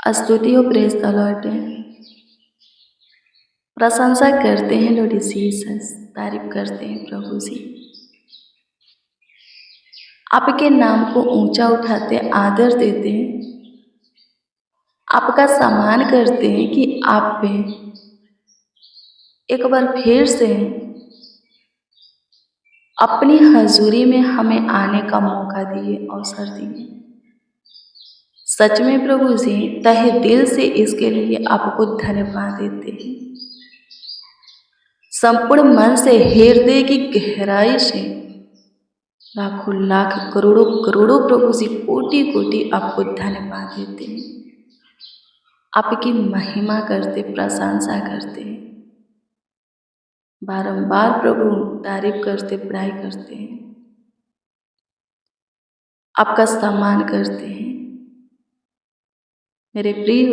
स्तुति हो praise the Lord. प्रशंसा करते हैं लॉर्ड जीसस, तारीफ करते हैं प्रभु जी। आपके नाम को ऊंचा उठाते, आदर देते हैं, आपका सम्मान करते हैं कि आप पे एक बार फिर से अपनी हजूरी में हमें आने का मौका दिए, अवसर दिए। सच में प्रभु जी तहे दिल से इसके लिए आपको धन्यवाद देते हैं। संपूर्ण मन से, हृदय की गहराई से लाखों लाख करोड़ों करोड़ों प्रभु जी कोटि कोटि आपको धन्यवाद देते हैं। आपकी महिमा करते, प्रशंसा करते हैं, बारंबार प्रभु तारीफ करते, बड़ाई करते हैं, आपका सम्मान करते हैं। मेरे प्रिय,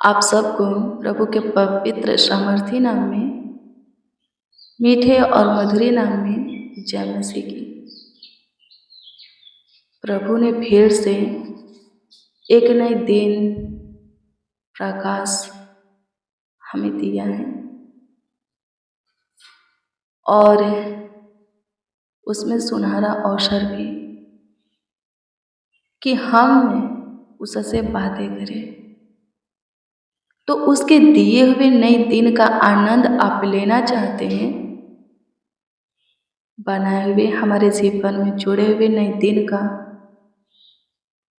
आप सबको प्रभु के पवित्र सामर्थी नाम में, मीठे और मधुरे नाम में जय मसीह की। प्रभु ने फिर से एक नए दिन, प्रकाश हमें दिया है और उसमें सुनहरा अवसर भी कि हम उससे बातें करें। तो उसके दिए हुए नए दिन का आनंद आप लेना चाहते हैं, बनाए हुए हमारे जीवन में जुड़े हुए नए दिन का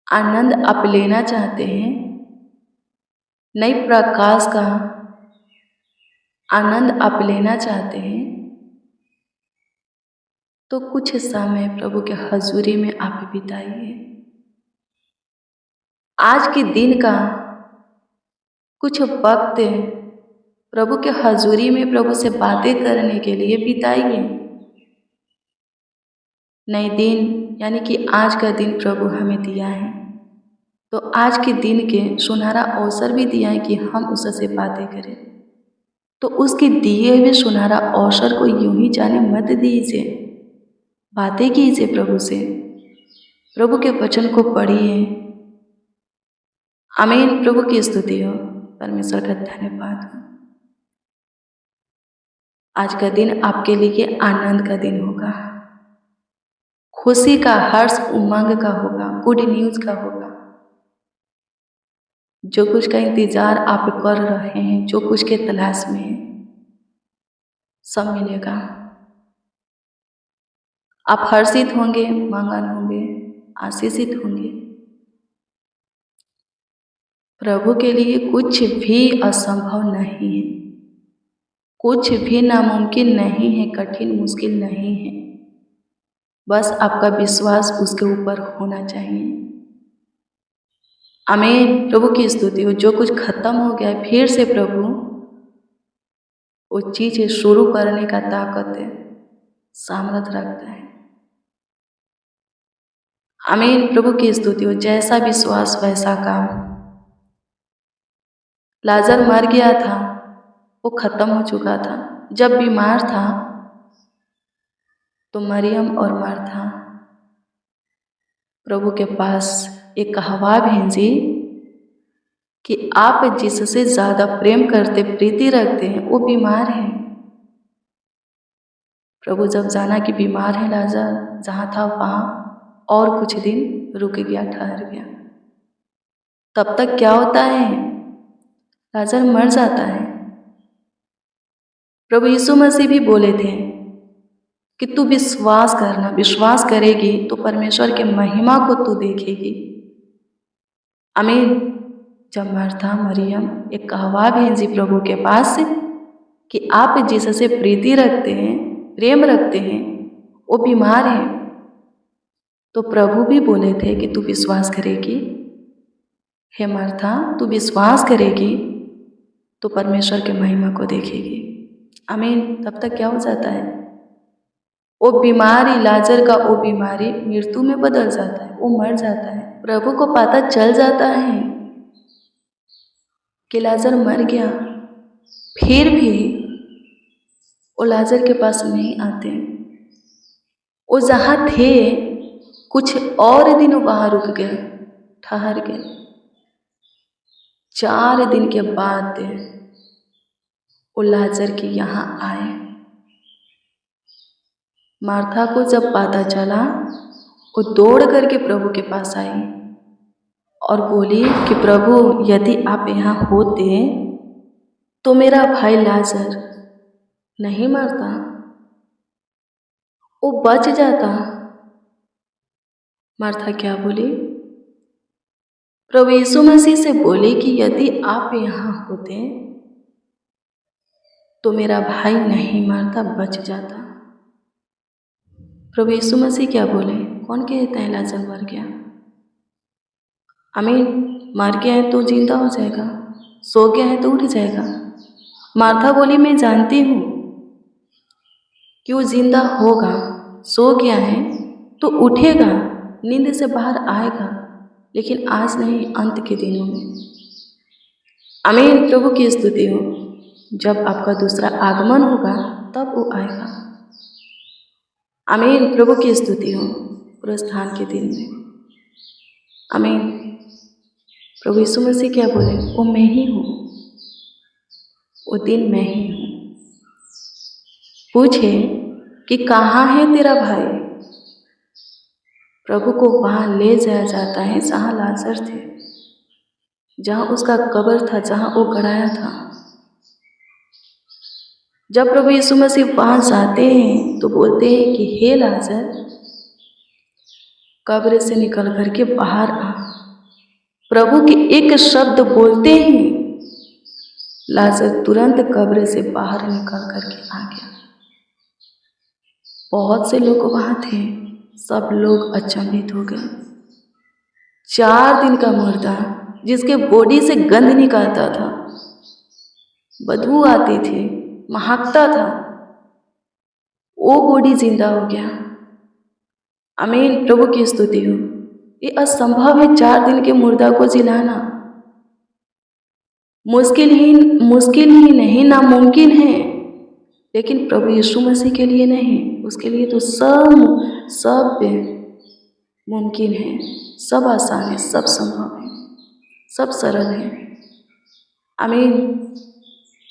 आनंद आप लेना चाहते हैं, नए प्रकाश का आनंद आप लेना चाहते हैं, तो कुछ समय प्रभु के हजूरी में आप बिताइए। आज के दिन का कुछ वक्त प्रभु के हजूरी में प्रभु से बातें करने के लिए बिताइए। नए दिन यानी कि आज का दिन प्रभु हमें दिया है, तो आज के दिन के सुनहरा अवसर भी दिया है कि हम उससे बातें करें। तो उसके दिए हुए सुनहरा अवसर को यूं ही जाने मत दीजिए, बातें कीजिए प्रभु से, प्रभु के वचन को पढ़िए। आमीन। प्रभु की स्तुति हो, परमेश्वर का धन्यवाद हो। आज का दिन आपके लिए आनंद का दिन होगा, खुशी का, हर्ष उमंग का होगा, गुड न्यूज का होगा। जो कुछ का इंतजार आप कर रहे हैं, जो कुछ के तलाश में हैं, सब मिलेगा। आप हर्षित होंगे, मंगन होंगे, आशीषित होंगे। प्रभु के लिए कुछ भी असंभव नहीं है, कुछ भी नामुमकिन नहीं है, कठिन मुश्किल नहीं है। बस आपका विश्वास उसके ऊपर होना चाहिए। आमीन। प्रभु की स्तुति हो। जो कुछ खत्म हो गया है, फिर से प्रभु वो चीज़ें शुरू करने का ताकत है, सामर्थ रखता है। आमीन। प्रभु की स्तुति हो। जैसा विश्वास वैसा काम। लाजर मर गया था, वो खत्म हो चुका था। जब बीमार था तो मरियम और मार्था प्रभु के पास एक हवा भेजी कि आप जिससे ज़्यादा प्रेम करते, प्रीति रखते हैं, वो बीमार है। प्रभु जब जाना कि बीमार है लाजर, जहाँ था वहाँ और कुछ दिन रुक गया, ठहर गया। तब तक क्या होता है, लाजर मर जाता है। प्रभु यीशु मसीह भी बोले थे कि तू विश्वास करना, विश्वास करेगी तो परमेश्वर के महिमा को तू देखेगी। आमीन। जब मार्था मरियम एक कहवा भेजी प्रभु के पास कि आप जिससे प्रीति रखते हैं, प्रेम रखते हैं, वो बीमार है, तो प्रभु भी बोले थे कि तू विश्वास करेगी, हे मार्था तू विश्वास करेगी तो परमेश्वर के महिमा को देखेगी। आमीन। तब तक क्या हो जाता है, वो बीमारी, लाजर का वो बीमारी मृत्यु में बदल जाता है, वो मर जाता है। प्रभु को पता चल जाता है कि लाजर मर गया, फिर भी वो लाजर के पास नहीं आते। वो जहाँ थे कुछ और दिन वहाँ रुक गए, ठहर गए। 4 दिन के बाद वो लाजर के यहाँ आए। मार्था को जब पता चला, वो दौड़ करके प्रभु के पास आई और बोली कि प्रभु, यदि आप यहाँ होते तो मेरा भाई लाजर नहीं मरता, वो बच जाता। मार्था क्या बोली? प्रभु यीशु मसीह से बोली कि यदि आप यहाँ होते तो मेरा भाई नहीं मरता, बच जाता। प्रभु यीशु मसीह क्या बोले? कौन कहता है लाजर मर गया? आमीन। मर गया है तो जिंदा हो जाएगा, सो गया है तो उठ जाएगा। मार्था बोली, मैं जानती हूँ कि वो जिंदा होगा, सो गया है तो उठेगा, नींद से बाहर आएगा, लेकिन आज नहीं, अंत के दिनों में। आमीन। प्रभु की स्तुति हो। जब आपका दूसरा आगमन होगा तब वो आएगा। आमीन। प्रभु की स्तुति हो। पुनरुत्थान के दिन में। आमीन। प्रभु यीशु मसीह क्या बोले? वो मैं ही हूँ, वो दिन मैं ही हूँ। पूछे कि कहाँ है तेरा भाई? प्रभु को वहाँ ले जाया जाता है जहाँ लाजर थे, जहाँ उसका कब्र था, जहाँ वो गड़ाया था। जब प्रभु यीशु मसीह वहाँ जाते हैं तो बोलते हैं कि हे लाजर, कब्र से निकल करके बाहर आ। प्रभु के एक शब्द बोलते ही लाजर तुरंत कब्र से बाहर निकल करके आ गया। बहुत से लोग वहाँ थे, सब लोग अचंभित हो गए। 4 दिन का मुर्दा, जिसके बॉडी से गंध निकलता था, बदबू आती थी, महकता था, वो बॉडी जिंदा हो गया। आमीन। प्रभु की स्तुति हो। ये असंभव है 4 दिन के मुर्दा को जिलाना। मुश्किल ही नहीं, नामुमकिन है, लेकिन प्रभु यीशु मसीह के लिए नहीं, उसके लिए तो सब मुमकिन है, सब आसान है, सब संभव है, सब सरल है। आमीन।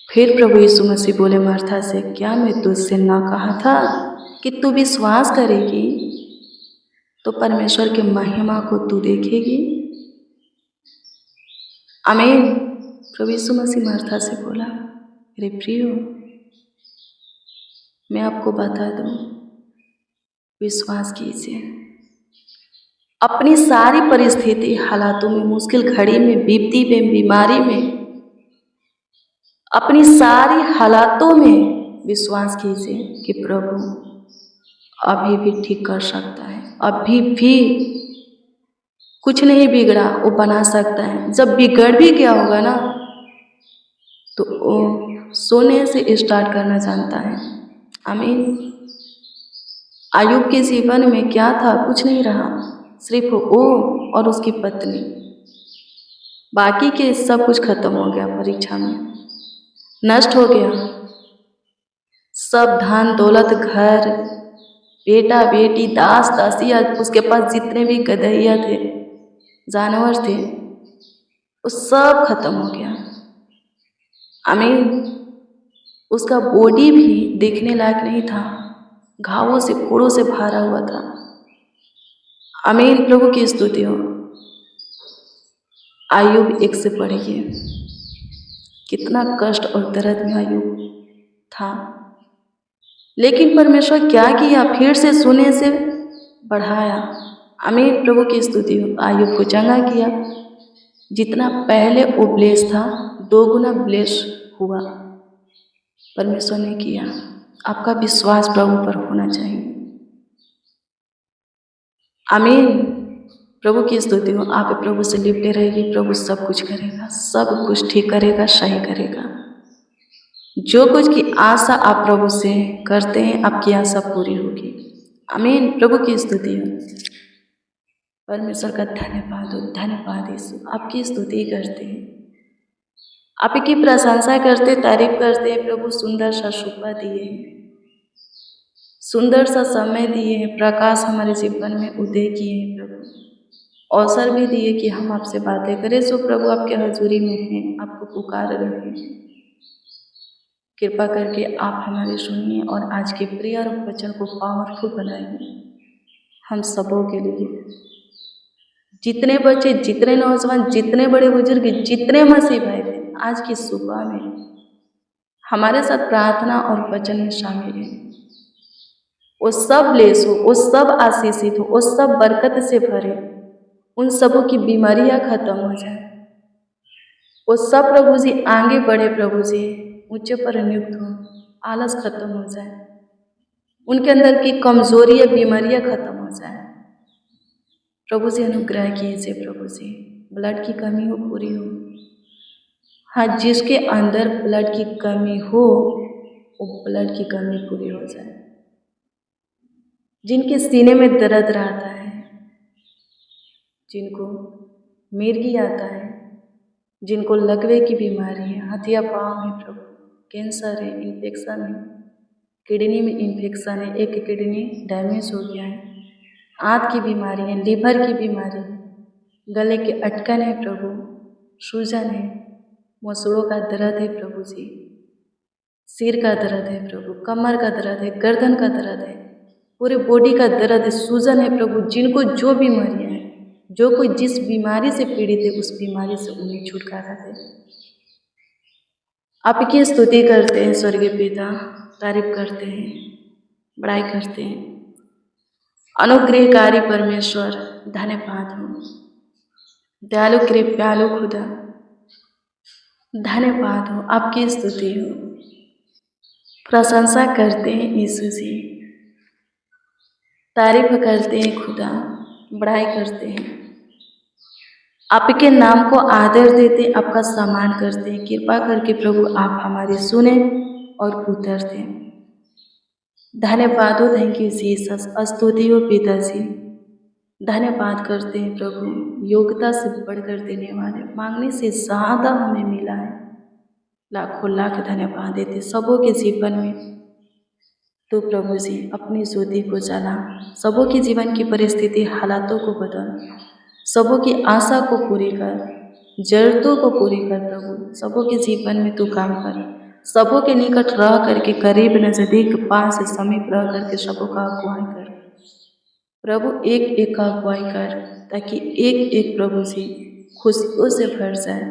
फिर प्रभु यीशु मसीह बोले मार्था से, क्या मैं तुझसे ना कहा था कि तू विश्वास करेगी तो परमेश्वर के महिमा को तू देखेगी? आमीन। प्रभु यीशु मसीह मार्था से बोला, मेरे प्रियो, मैं आपको बता दूं, विश्वास कीजिए। अपनी सारी परिस्थिति, हालातों में, मुश्किल घड़ी में, विपत्ति में, बीमारी में, अपनी सारी हालातों में विश्वास कीजिए कि प्रभु अभी भी ठीक कर सकता है। अभी भी कुछ नहीं बिगड़ा, वो बना सकता है। जब बिगड़ भी गया होगा ना, तो वो सोने से स्टार्ट करना जानता है। आमीन। अय्यूब के जीवन में क्या था? कुछ नहीं रहा, सिर्फ वो और उसकी पत्नी। बाकी के सब कुछ खत्म हो गया, परीक्षा में नष्ट हो गया। सब धन दौलत, घर, बेटा बेटी, दास दासियाँ, उसके पास जितने भी गदहिया थे, जानवर थे, वो सब खत्म हो गया। आमीन। उसका बॉडी भी देखने लायक नहीं था, घावों से, फोड़ों से भरा हुआ था। आमीन। प्रभु की स्तुति हो। अय्यूब एक से पढ़िए, कितना कष्ट और दर्द में अय्यूब था, लेकिन परमेश्वर क्या किया? फिर से सोने से बढ़ाया। आमीन। प्रभु की स्तुति हो। अय्यूब को चंगा किया। जितना पहले वो ब्लेस था, 2 गुना ब्लेस हुआ, परमेश्वर ने किया। आपका विश्वास प्रभु पर होना चाहिए। आमीन। प्रभु की स्तुति हो। आप प्रभु से लिपटे रहिए, प्रभु सब कुछ करेगा, सब कुछ ठीक करेगा, सही करेगा। जो कुछ की आशा आप प्रभु से करते हैं, आपकी आशा पूरी होगी। आमीन। प्रभु की स्तुति हो। परमेश्वर का धन्यवाद हो। धन्यवाद यीशु, आपकी स्तुति करते हैं, आपकी प्रशंसा करते, तारीफ करते हैं। प्रभु सुंदर सा सुबह दिए हैं, सुंदर सा समय दिए हैं, प्रकाश हमारे जीवन में उदय किए हैं। प्रभु अवसर भी दिए कि हम आपसे बातें करें। सो प्रभु आपके हजूरी में हैं, आपको पुकार रहे हैं। कृपा करके आप हमारी सुनिए और आज के प्रिय और वचन को पावरफुल बनाइए हम सबों के लिए। जितने बच्चे, जितने नौजवान, जितने बड़े बुजुर्ग, जितने मसीह भाई बहन आज की सुबह में हमारे साथ प्रार्थना और वचन में शामिल हैं, वो सब लेस हो, वो सब आशीषित हो, वो सब बरकत से भरे, उन सबों की बीमारियां खत्म हो जाए, वो सब प्रभु जी आगे बढ़े, प्रभु जी ऊंचे पर नियुक्त हो, आलस खत्म हो जाए, उनके अंदर की कमजोरियां बीमारियां खत्म हो जाए। प्रभु जी अनुग्रह कीजिए, प्रभु जी ब्लड की कमी हो पूरी हो। हाँ, जिसके अंदर ब्लड की कमी हो वो ब्लड की कमी पूरी हो जाए। जिनके सीने में दर्द रहता है, जिनको मिर्गी आता है, जिनको लकवे की बीमारी है, हथिया पाँव है प्रभु, कैंसर है, इन्फेक्शन है, किडनी में इन्फेक्शन है, एक किडनी डैमेज हो गया है, आंत की बीमारी है, लीवर की बीमारी है, गले के अटकन है प्रभु, सूजन है, मसूड़ों का दर्द है प्रभु जी, सिर का दर्द है प्रभु, कमर का दर्द है, गर्दन का दर्द है, पूरे बॉडी का दर्द है, सूजन है प्रभु। जिनको जो बीमारियां हैं, जो कोई जिस बीमारी से पीड़ित है, उस बीमारी से उन्हें छुटकारा दे। आपकी स्तुति करते हैं स्वर्गीय पिता, तारीफ करते हैं, बड़ाई करते हैं। अनुग्रहकारी परमेश्वर धन्यवाद हो, दयालु कृपालु खुदा धन्यवाद हो, आपकी स्तुति हो, प्रशंसा करते हैं यीशु जी, तारीफ करते हैं खुदा, बड़ाई करते हैं, आपके नाम को आदर देते, आपका सम्मान करते हैं। कृपा करके प्रभु आप हमारी सुने और उत्तर दें। धन्यवाद हो, थैंक यू जीसस, स्तुति हो पिताजी, धन्यवाद करते हैं प्रभु, योग्यता से बढ़कर देने वाले, मांगने से ज़्यादा हमें मिला है, लाखों लाख धन्यवाद देते सबों के जीवन में। तो प्रभु जी अपनी ज्योति को जला, सबों के जीवन की परिस्थिति हालातों को बदल, सबों की आशा को पूरी कर, जरूरतों को पूरी कर प्रभु, सबों के जीवन में तू काम कर, सबों के निकट रह करके, करीब नजदीक पास से समीप रह करके सबों का अगुवाई कर प्रभु, एक एक का अगुवाई कर, ताकि एक एक प्रभु जी खुशियों से भर जाए,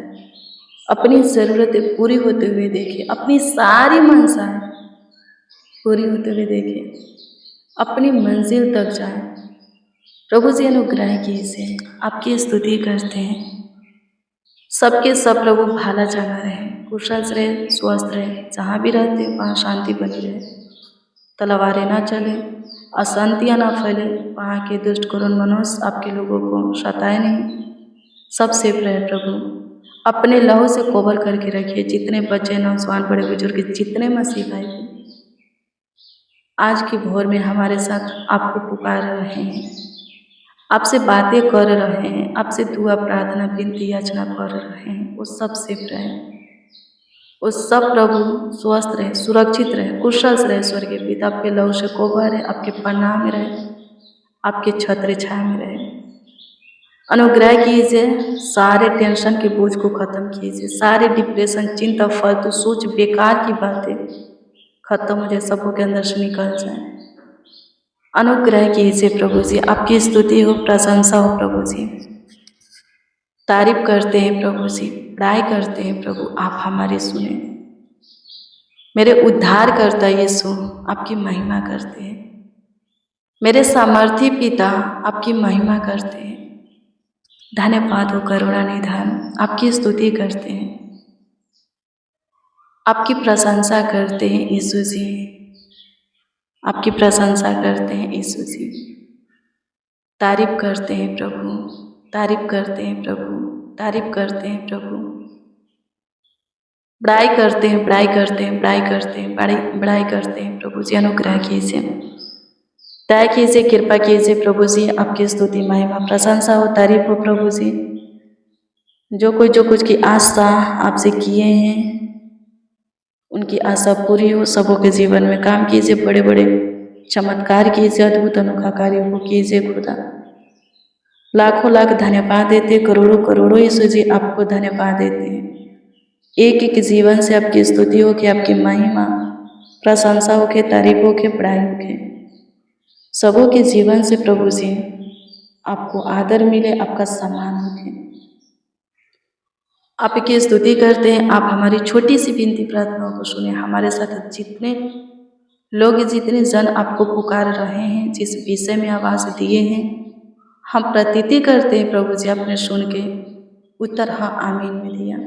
अपनी ज़रूरतें पूरी होते हुए देखे, अपनी सारी मनसाएं पूरी होते हुए देखे, अपनी मंजिल तक जाए। प्रभु जी अनुग्रह कीजिए, आपकी स्तुति करते हैं। सबके सब प्रभु भाला चला रहे, कुशल रहे, स्वस्थ रहे, जहाँ भी रहते वहाँ शांति बनी रहे, तलवारें ना चले, अशांतियाँ ना फैले, वहाँ के दुष्ट करुण मनुष्य आपके लोगों को सताए नहीं, सब सेफ रहे प्रभु, अपने लहू से कवर करके रखिए। जितने बच्चे, नौजवान, बड़े बुजुर्ग, जितने मसीह भाई आज की भोर में हमारे साथ आपको पुकार रहे हैं, आपसे बातें कर रहे हैं, आपसे दुआ प्रार्थना विनती याचना कर रहे हैं, वो सब सेफ रहे, वो सब प्रभु स्वस्थ रहे, सुरक्षित रहे, कुशल रहे। स्वर्गीय पिता आपके लहू से कोवर है, आपके पन्ना में रहे, आपके छत्र छाया में रहे। अनुग्रह कीजिए, सारे टेंशन के बोझ को खत्म कीजिए, सारे डिप्रेशन, चिंता, फालतू सोच, बेकार की बातें खत्म हो जाए, सबों के अंदर से निकल जाए। अनुग्रह कीजिए प्रभु जी, आपकी स्तुति हो, प्रशंसा हो प्रभु जी, तारीफ करते हैं प्रभु जी, बड़ाई करते हैं प्रभु, आप हमारी सुने। मेरे उद्धार करता यीशु आपकी महिमा करते हैं, मेरे सामर्थी पिता आपकी महिमा करते हैं। धन्यवाद हो करुणा निधान, आपकी स्तुति करते हैं, आपकी प्रशंसा करते हैं यीशु जी, आपकी प्रशंसा करते हैं यीशु जी, तारीफ करते हैं प्रभु, तारीफ करते हैं प्रभु, तारीफ करते हैं प्रभु, बड़ाई करते हैं, बड़ाई करते हैं, बड़ाई करते हैं, बड़ाई करते हैं प्रभु जी। अनुग्रह कीजिए, दया कीजिए, कृपा कीजिए प्रभु जी, आपकी स्तुति महिमा प्रशंसा हो, तारीफ हो प्रभु जी। जो कुछ की आशा आपसे किए हैं उनकी आशा पूरी हो, सबों के जीवन में काम कीजिए, बड़े बड़े चमत्कार कीजिए, अद्भुत अनोखा कार्यों को कीजिए खुदा। लाखों लाख धन्यवाद देते, करोड़ों करोड़ों यीशु जी आपको धन्यवाद देते हैं। एक एक जीवन से आपकी स्तुति हो के, आपकी महिमा प्रशंसा हो के, तारीफ हो के, बड़ाई हो के, सबों के जीवन से प्रभु जी आपको आदर मिले, आपका सम्मान हो के। आपकी स्तुति करते हैं। आप हमारी छोटी सी विनती प्रार्थनाओं को सुने। हमारे साथ जितने लोग, जितने जन आपको पुकार रहे हैं, जिस विषय में आवाज़ दिए हैं, हम प्रतीति करते हैं प्रभु जी आपने सुन के उत्तर हाँ आमीन में दिया।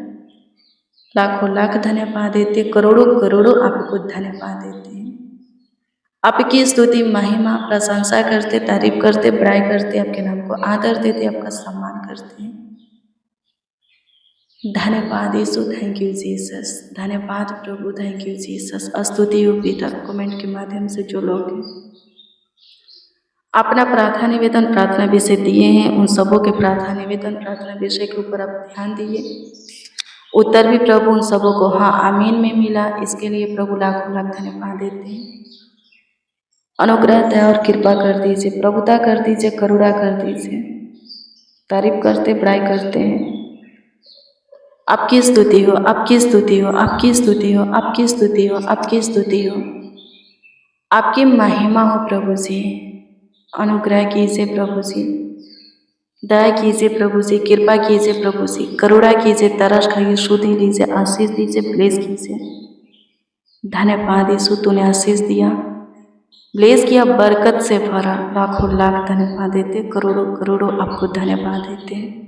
लाखों लाख धन्यवाद देते, करोड़ों करोड़ों आपको धन्यवाद देते हैं। आपकी स्तुति महिमा प्रशंसा करते, तारीफ करते, बड़ाई करते, आपके नाम को आदर देते, आपका सम्मान करते हैं। धन्यवाद यीशु, थैंक यू जीसस। धन्यवाद प्रभु, थैंक यू जीसस। स्तुति हो पिता। कमेंट के माध्यम से जो लोग अपना प्रार्थना निवेदन प्रार्थना विषय दिए हैं, उन सबों के प्रार्थना निवेदन प्रार्थना विषय के ऊपर आप ध्यान दिए। उत्तर भी प्रभु उन सबों को हाँ आमीन में मिला। इसके लिए प्रभु लाखों लाख धन्यवाद देते हैं। अनुग्रह दया और कृपा कर दीजिए, प्रभुता कर दीजिए, करुणा कर दीजिए। तारीफ करते, बड़ाई करते हैं। आपकी स्तुति हो, आपकी स्तुति हो, आपकी स्तुति हो, आपकी स्तुति हो, आपकी स्तुति हो, आपकी महिमा हो प्रभु जी। अनुग्रह कीजिए प्रभु जी, दया कीजिए प्रभु जी, कृपा कीजिए प्रभु जी, करुणा कीजिए, तरस खाइए, शुद्धि लीजिए, आशीष दीजिए, ब्लेस कीजिए। धन्यवाद यीशु, तूने आशीष दिया, ब्लेस किया, बरकत से भरा। लाखों लाख धन्यवाद देते, करोड़ों करोड़ों आपको धन्यवाद देते हैं।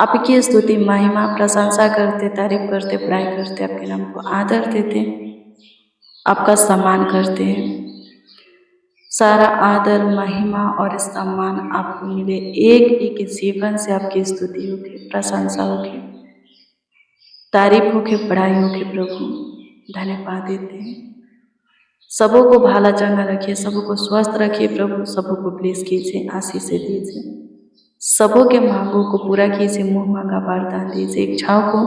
आपकी स्तुति महिमा प्रशंसा करते, तारीफ करते, बड़ाई करते, आपके नाम को आदर देते, आपका सम्मान करते हैं। सारा आदर महिमा और सम्मान आपको मिले। एक एक जीवन से आपकी स्तुति होगी, प्रशंसा होगी, तारीफ होगी, बड़ाई होगी। प्रभु धन्यवाद देते हैं। सबों को भाला चंगा रखिए, सबों को स्वस्थ रखिए प्रभु, सबों को ब्लेस कीजिए, आशीष दीजिए, सबों के मांगों को पूरा कीजिए, मुँह मांगा वरदान दीजिए, इच्छाओं को,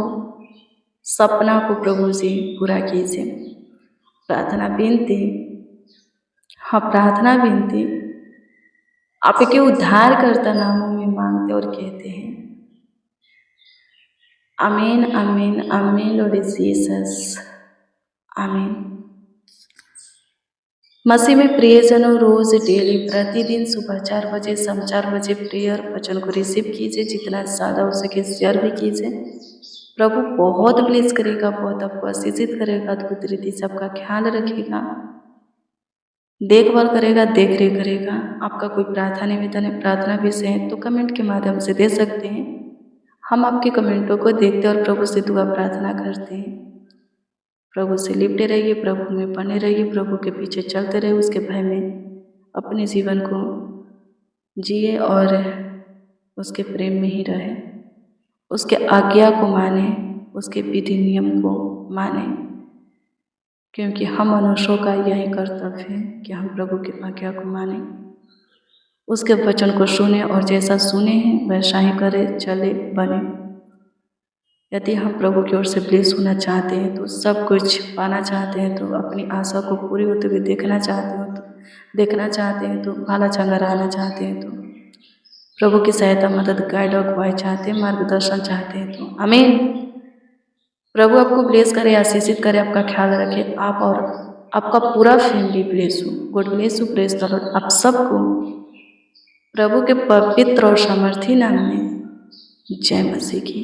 सपना को प्रभु जी पूरा कीजिए। प्रार्थना विनती, हाँ प्रार्थना विनती आपके उद्धारकर्ता नामों में मांगते और कहते हैं आमीन, आमीन, आमीन लॉर्ड जीसस, आमीन। मसीह में प्रियजनों, रोज डेली प्रतिदिन सुबह 4 बजे, शाम 4 बजे प्रेयर वचन को रिसीव कीजिए। जितना ज़्यादा हो सके शेयर भी कीजिए। प्रभु बहुत ब्लेस करेगा, बहुत आपको आशीषित करेगा, अद्भुत रीति से आपका ख्याल रखेगा, देखभाल करेगा, देख रेख करेगा। आपका कोई प्रार्थना निवेदन है, प्रार्थना विषय है तो कमेंट के माध्यम से दे सकते हैं। हम आपके कमेंटों को देखते और प्रभु से दुआ प्रार्थना करते हैं। प्रभु से लिपटे रहिए, प्रभु में बने रहिए, प्रभु के पीछे चलते रहिए, उसके भय में अपने जीवन को जिए और उसके प्रेम में ही रहे, उसके आज्ञा को माने, उसके विधि नियम को माने, क्योंकि हम मनुष्यों का यही कर्तव्य है कि हम प्रभु की आज्ञा को माने, उसके वचन को सुने और जैसा सुने हैं वैसा ही करे, चले, बने। यदि हम प्रभु की ओर से ब्लेस होना चाहते हैं, तो सब कुछ पाना चाहते हैं, तो अपनी आशा को पूरी होते हुए देखना चाहते हैं, तो भाला चंगा रहना चाहते हैं, तो प्रभु की सहायता, मदद, गाइड और अगुवाई चाहते हैं, मार्गदर्शन चाहते हैं, तो आमीन। प्रभु आपको ब्लेस करे, आशीषित करे, आपका ख्याल रखे, आप और आपका पूरा फैमिली ब्लेस हो। God bless you, praise the Lord. आप सबको प्रभु के पवित्र और सामर्थी नाम में जय मसीह की।